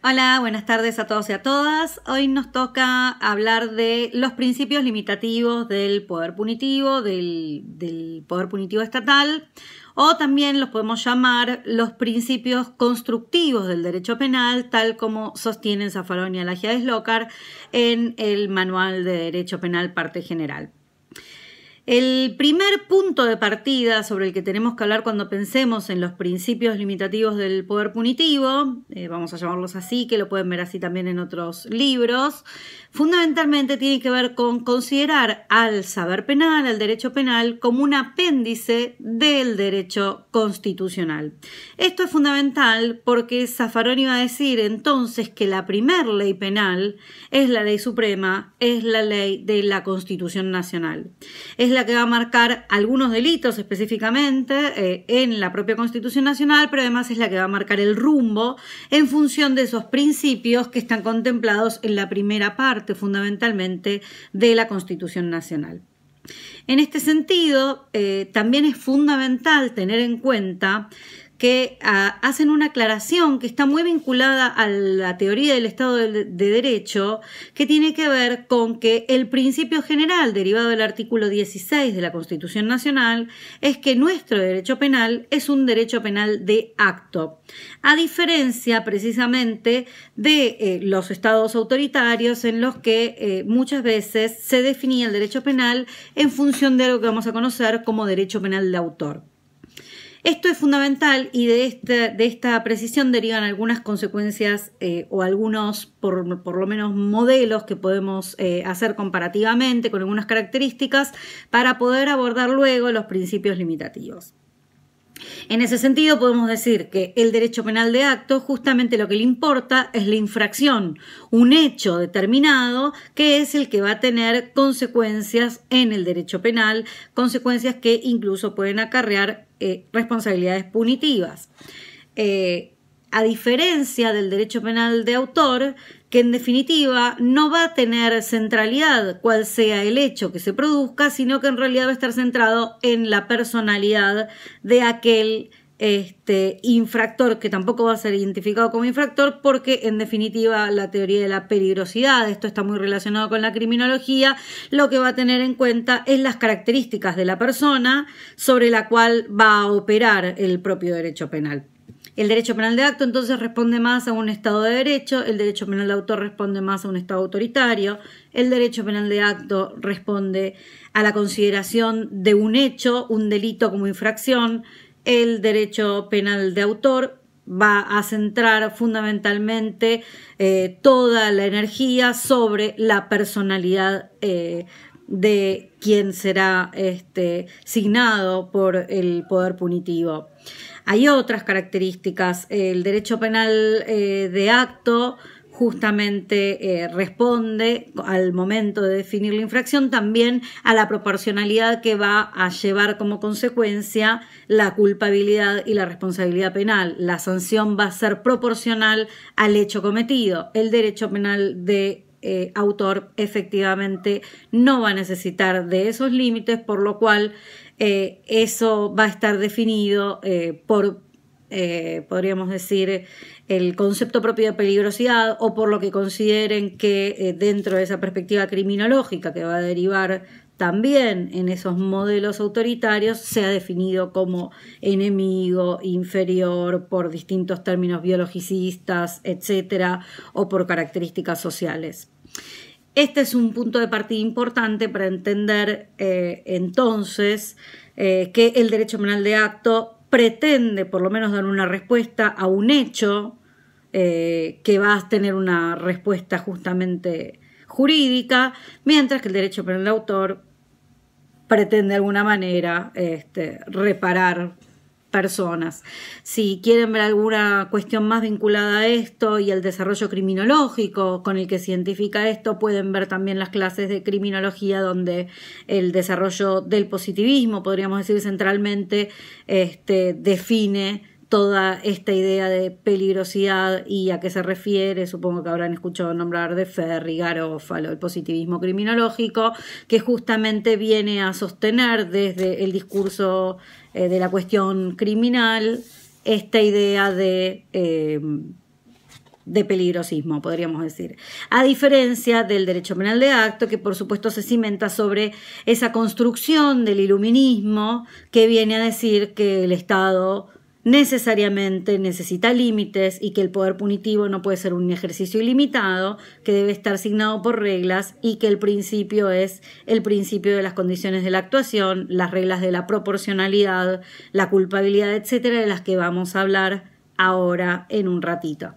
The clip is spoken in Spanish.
Hola, buenas tardes a todos y a todas. Hoy nos toca hablar de los principios limitativos del poder punitivo, del poder punitivo estatal, o también los podemos llamar los principios constructivos del derecho penal, tal como sostienen Zaffaroni y Alagia de Slokar en el Manual de Derecho Penal, parte general. El primer punto de partida sobre el que tenemos que hablar cuando pensemos en los principios limitativos del poder punitivo, vamos a llamarlos así, que lo pueden ver así también en otros libros, fundamentalmente tiene que ver con considerar al saber penal, al derecho penal, como un apéndice del derecho constitucional. Esto es fundamental porque Zaffaroni va a decir entonces que la primer ley penal es la ley suprema, es la ley de la Constitución Nacional. Es la que va a marcar algunos delitos específicamente en la propia Constitución Nacional, pero además es la que va a marcar el rumbo en función de esos principios que están contemplados en la primera parte, fundamentalmente, de la Constitución Nacional. En este sentido, también es fundamental tener en cuenta que hacen una aclaración que está muy vinculada a la teoría del Estado de Derecho, que tiene que ver con que el principio general derivado del artículo 16 de la Constitución Nacional es que nuestro derecho penal es un derecho penal de acto, a diferencia precisamente de los estados autoritarios en los que muchas veces se definía el derecho penal en función de lo que vamos a conocer como derecho penal de autor. Esto es fundamental y de esta precisión derivan algunas consecuencias o algunos, por lo menos, modelos que podemos hacer comparativamente con algunas características para poder abordar luego los principios limitativos. En ese sentido podemos decir que el derecho penal de acto justamente lo que le importa es la infracción, un hecho determinado que es el que va a tener consecuencias en el derecho penal, consecuencias que incluso pueden acarrear responsabilidades punitivas. A diferencia del derecho penal de autor, que en definitiva no va a tener centralidad cuál sea el hecho que se produzca, sino que en realidad va a estar centrado en la personalidad de aquel infractor, que tampoco va a ser identificado como infractor porque en definitiva la teoría de la peligrosidad, esto está muy relacionado con la criminología, lo que va a tener en cuenta es las características de la persona sobre la cual va a operar el propio derecho penal. El derecho penal de acto entonces responde más a un Estado de Derecho, el derecho penal de autor responde más a un Estado autoritario, el derecho penal de acto responde a la consideración de un hecho, un delito como infracción, el derecho penal de autor va a centrar fundamentalmente toda la energía sobre la personalidad de quien será signado por el poder punitivo. Hay otras características. El derecho penal de acto justamente responde al momento de definir la infracción también a la proporcionalidad que va a llevar como consecuencia la culpabilidad y la responsabilidad penal. La sanción va a ser proporcional al hecho cometido. El derecho penal de autor efectivamente no va a necesitar de esos límites, por lo cual eso va a estar definido por, podríamos decir, el concepto propio de peligrosidad o por lo que consideren que dentro de esa perspectiva criminológica que va a derivar también en esos modelos autoritarios se ha definido como enemigo, inferior, por distintos términos biologicistas, etcétera, o por características sociales. Este es un punto de partida importante para entender entonces que el derecho penal de acto pretende por lo menos dar una respuesta a un hecho que va a tener una respuesta justamente jurídica, mientras que el derecho penal de autor pretende de alguna manera reparar personas. Si quieren ver alguna cuestión más vinculada a esto y al desarrollo criminológico con el que se identifica esto, pueden ver también las clases de criminología donde el desarrollo del positivismo, podríamos decir centralmente, define toda esta idea de peligrosidad y a qué se refiere. Supongo que habrán escuchado nombrar de Ferri, Garofalo, el positivismo criminológico, que justamente viene a sostener desde el discurso de la cuestión criminal esta idea de de peligrosismo, podríamos decir. A diferencia del derecho penal de acto, que por supuesto se cimenta sobre esa construcción del iluminismo que viene a decir que el Estado necesariamente necesita límites y que el poder punitivo no puede ser un ejercicio ilimitado, que debe estar asignado por reglas y que el principio es el principio de las condiciones de la actuación, las reglas de la proporcionalidad, la culpabilidad, etcétera, de las que vamos a hablar ahora en un ratito.